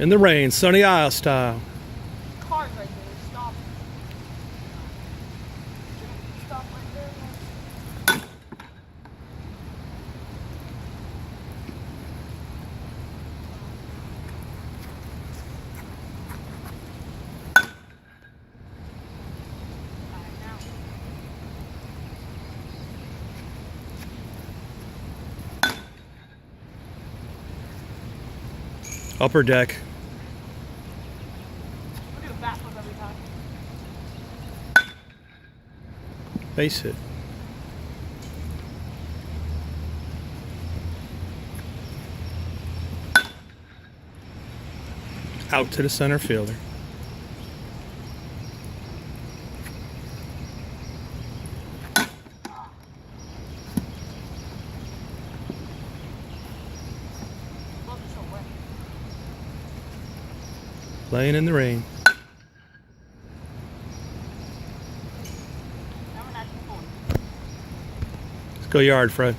In the rain, Sunny Isle style. Cars right there. Stop. Stop right there. Alright, now. Upper deck. We'll do a backflip every time. Base hit. Out to the center fielder. Gloves are so wet. Playing in the rain. Now we're not even pulling. Let's go yard, Fred.